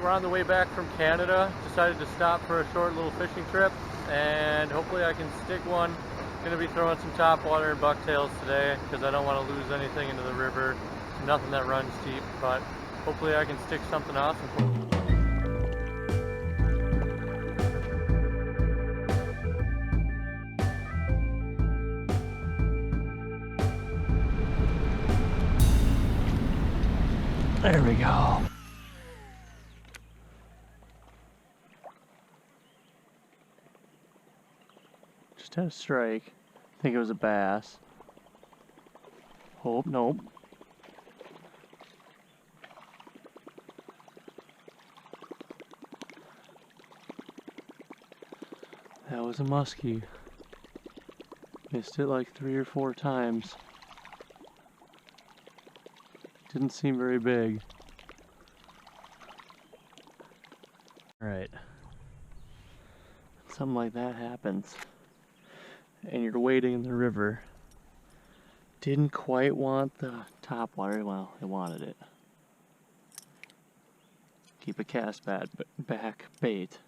we're on the way back from Canada. Decided to stop for a short little fishing trip, and hopefully I can stick one. Gonna be throwing some topwater and bucktails today because I don't want to lose anything into the river. Nothing that runs deep, but hopefully I can stick something awesome. There we go. Just had a strike. I think it was a bass. Hope, nope. That was a muskie. Missed it like 3 or 4 times. Didn't seem very big. Alright. Something like that happens. And you're waiting in the river. Didn't quite want the topwater. Well, it wanted it. Keep a cast back bait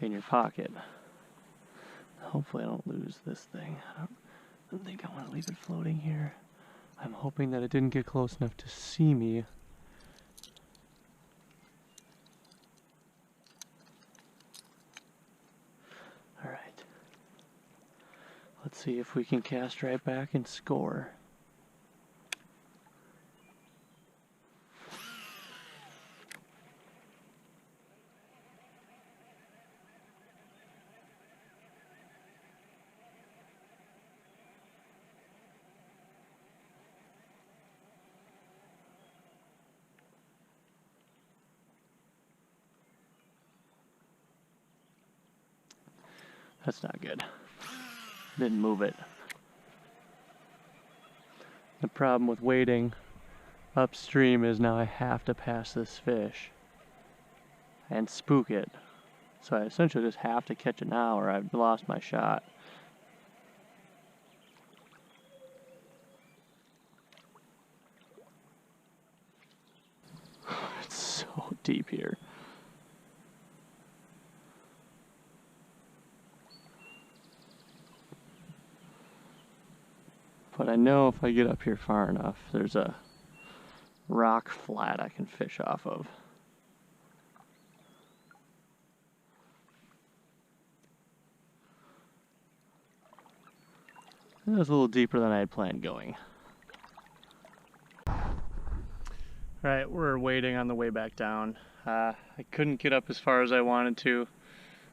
in your pocket. Hopefully I don't lose this thing. I don't think I want to leave it floating here. I'm hoping that it didn't get close enough to see me. Alright. Let's see if we can cast right back and score. That's not good. Didn't move it. The problem with waiting upstream is now I have to pass this fish and spook it. So I essentially just have to catch it now or I've lost my shot. It's so deep here. But I know if I get up here far enough, there's a rock flat I can fish off of. It was a little deeper than I had planned going. Alright, we're waiting on the way back down. I couldn't get up as far as I wanted to.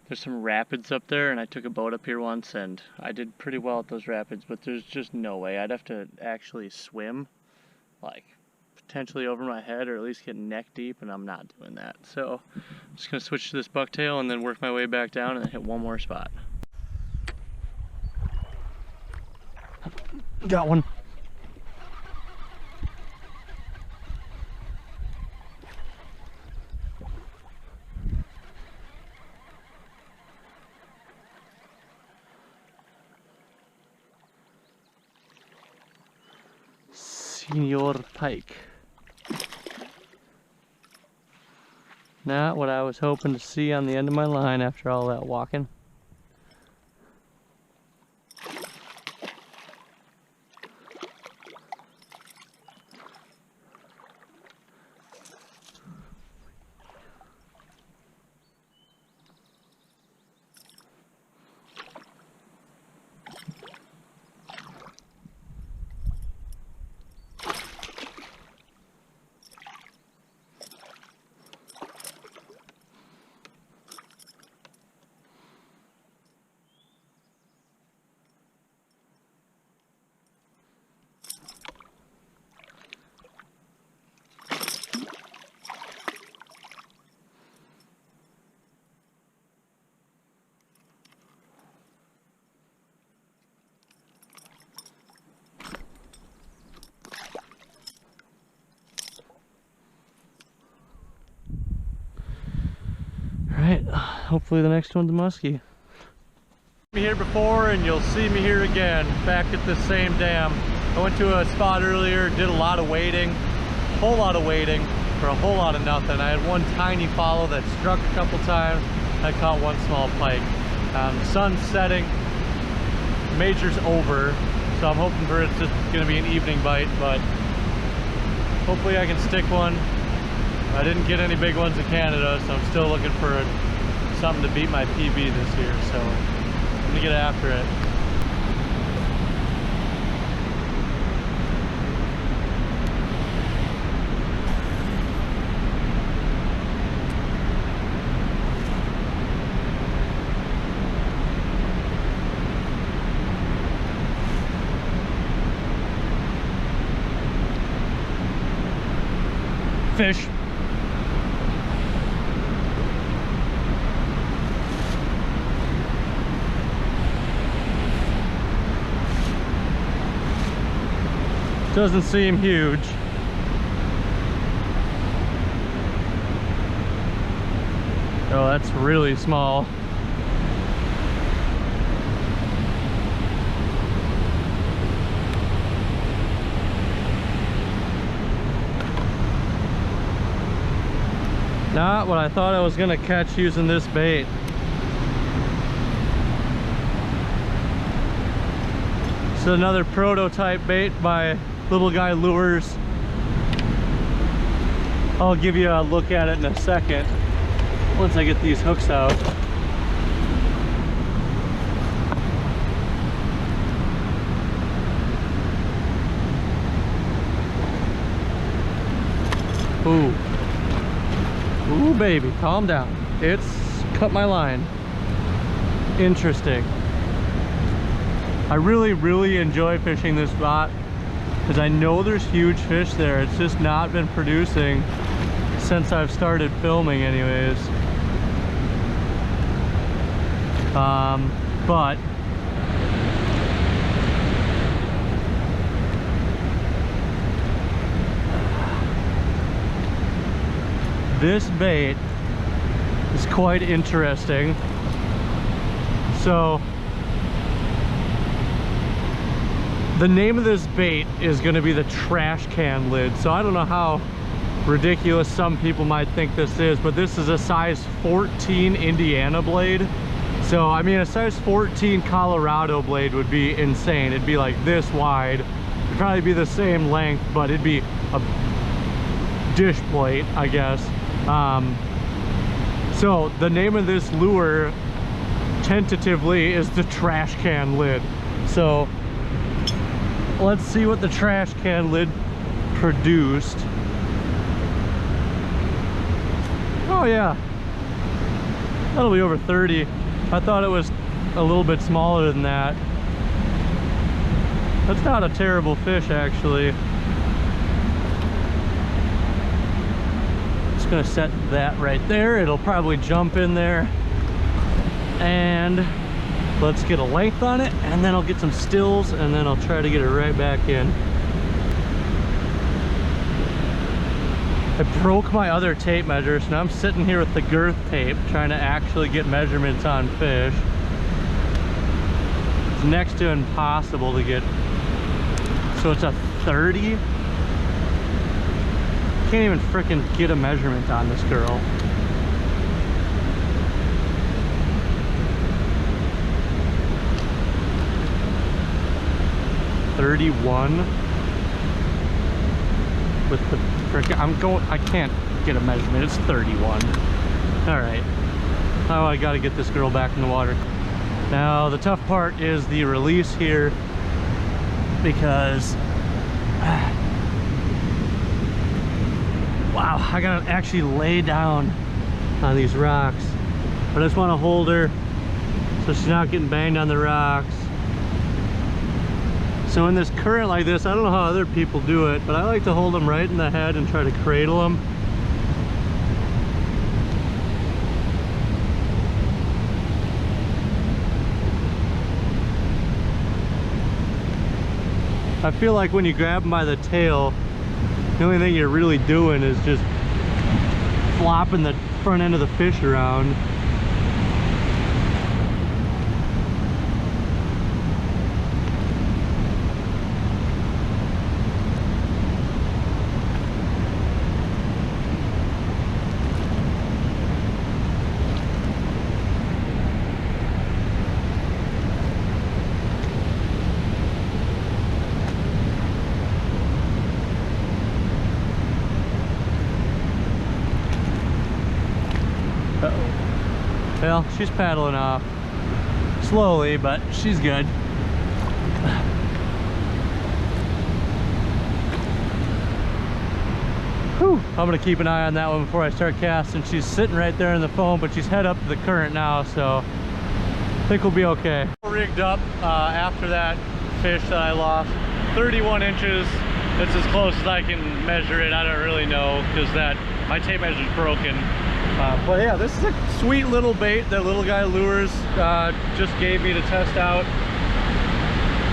There's some rapids up there, and I took a boat up here once, and I did pretty well at those rapids, but there's just no way. I'd have to actually swim, like, potentially over my head, or at least get neck deep, and I'm not doing that. So, I'm just going to switch to this bucktail, and then work my way back down, and then hit one more spot. Got one. Senior pike. Not what I was hoping to see on the end of my line after all that walking. Alright, hopefully the next one's a muskie. Me here before and you'll see me here again, back at this same dam. I went to a spot earlier, did a lot of wading, a whole lot of wading, for a whole lot of nothing. I had one tiny follow that struck a couple times. I caught one small pike. The sun's setting, major's over, so I'm hoping for it's just gonna be an evening bite, but hopefully I can stick one. I didn't get any big ones in Canada, so I'm still looking for something to beat my PB this year, so I'm gonna get after it. Fish. Doesn't seem huge. Oh, that's really small. Not what I thought I was gonna catch using this bait. It's another prototype bait by Little Guy Lures. I'll give you a look at it in a second once I get these hooks out. Ooh. Ooh, baby, calm down. It's cut my line. Interesting. I really enjoy fishing this spot because I know there's huge fish there. It's just not been producing since I've started filming anyways. But this bait is quite interesting. So the name of this bait is going to be the trash can lid. So I don't know how ridiculous some people might think this is, but this is a size 14 Indiana blade. So I mean, a size 14 Colorado blade would be insane. It'd be like this wide. It'd probably be the same length, but it'd be a dish plate, I guess. So the name of this lure tentatively is the trash can lid. So let's see what the trash can lid produced. Oh yeah, that'll be over 30. I thought it was a little bit smaller than that. That's not a terrible fish, actually. Just gonna set that right there. It'll probably jump in there. And let's get a length on it, and then I'll get some stills, and then I'll try to get it right back in. I broke my other tape measure, so now I'm sitting here with the girth tape trying to actually get measurements on fish. It's next to impossible to get. So it's a 30. Can't even frickin' get a measurement on this girl. $31 with the frickin', I can't get a measurement. It's 31. All right. Oh, I gotta get this girl back in the water. Now the tough part is the release here, because wow, I gotta actually lay down on these rocks. But I just want to hold her so she's not getting banged on the rocks. So in this current like this, I don't know how other people do it, but I like to hold them right in the head and try to cradle them. I feel like when you grab them by the tail, the only thing you're really doing is just flopping the front end of the fish around. Well, she's paddling off. Slowly, but she's good. Whew. I'm gonna keep an eye on that one before I start casting. She's sitting right there in the foam, but she's head up to the current now, so I think we'll be okay. Rigged up after that fish that I lost. 31 inches. It's as close as I can measure it. I don't really know because my tape measure's broken. But yeah, this is a sweet little bait that Little Guy Lures just gave me to test out.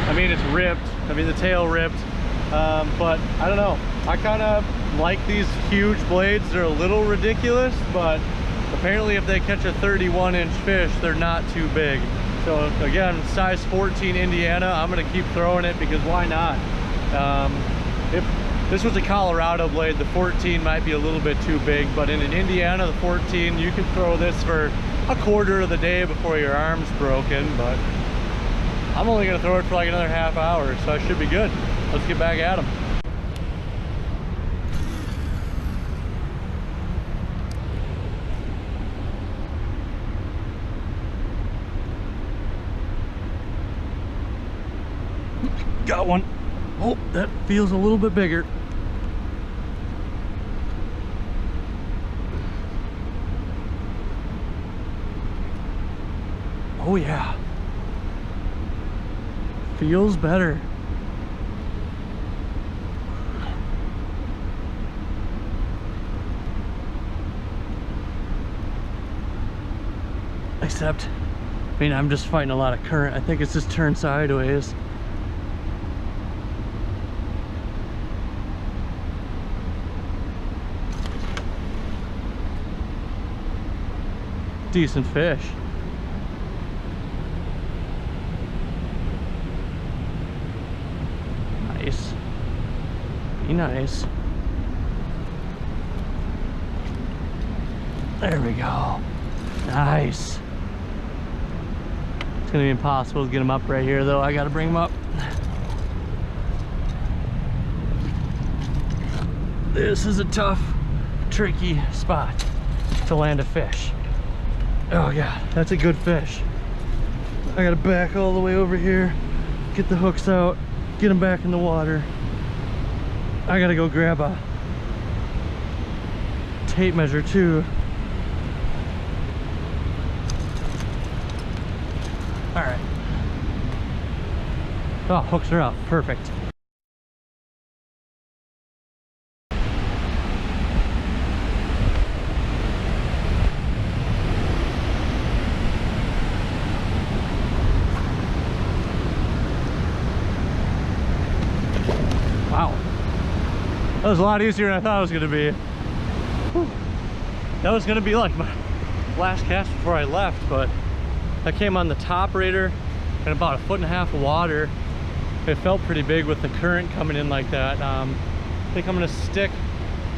I mean, it's ripped. I mean, the tail ripped. But I don't know. I kind of like these huge blades. They're a little ridiculous, but apparently if they catch a 31-inch fish, they're not too big. So again, size 14 Indiana, I'm gonna keep throwing it because why not? If this was a Colorado blade, the 14 might be a little bit too big, but in an Indiana, the 14, you can throw this for a quarter of the day before your arm's broken. But I'm only gonna throw it for like another half hour, so I should be good. Let's get back at them. Got one. Oh, that feels a little bit bigger. Oh yeah. Feels better. Except, I mean, I'm just fighting a lot of current. I think it's just turned sideways. Decent fish. Nice. Be nice. There we go. Nice. It's gonna be impossible to get them up right here though. I gotta bring them up. This is a tough, tricky spot to land a fish. Oh yeah, that's a good fish. I gotta back all the way over here, get the hooks out, get them back in the water. I gotta go grab a tape measure too. All right. Oh, hooks are up, perfect. Wow, that was a lot easier than I thought it was going to be. Whew. That was going to be like my last cast before I left, but I came on the top raider and about 1.5 feet of water. It felt pretty big with the current coming in like that. I think I'm going to stick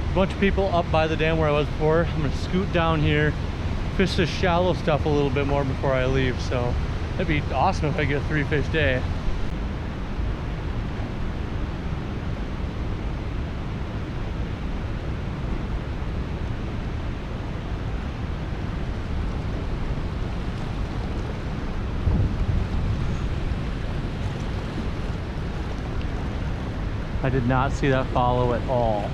a bunch of people up by the dam where I was before. I'm going to scoot down here, fish this shallow stuff a little bit more before I leave. So that'd be awesome if I get a 3-fish day. I did not see that follow at all.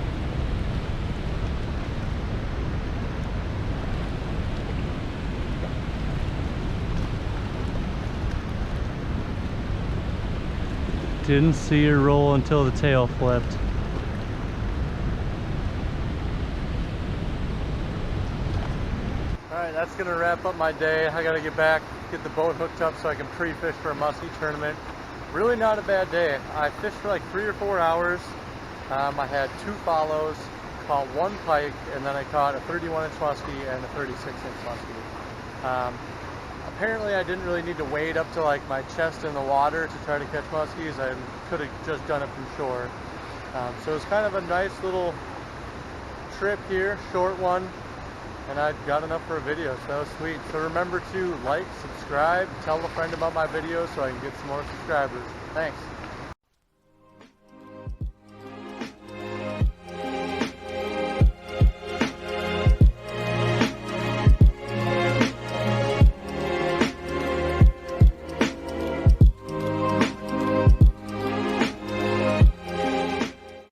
Didn't see her roll until the tail flipped. Alright, that's gonna wrap up my day. I gotta get back, get the boat hooked up so I can pre-fish for a musky tournament. Really not a bad day. I fished for like 3 or 4 hours. I had 2 follows, caught 1 pike, and then I caught a 31-inch musky and a 36-inch musky. Apparently I didn't really need to wade up to like my chest in the water to try to catch muskies. I could have just done it from shore. So it was kind of a nice little trip here, short one, and I got enough for a video, so that was sweet. So remember to like, subscribe, tell a friend about my videos so I can get some more subscribers. Thanks.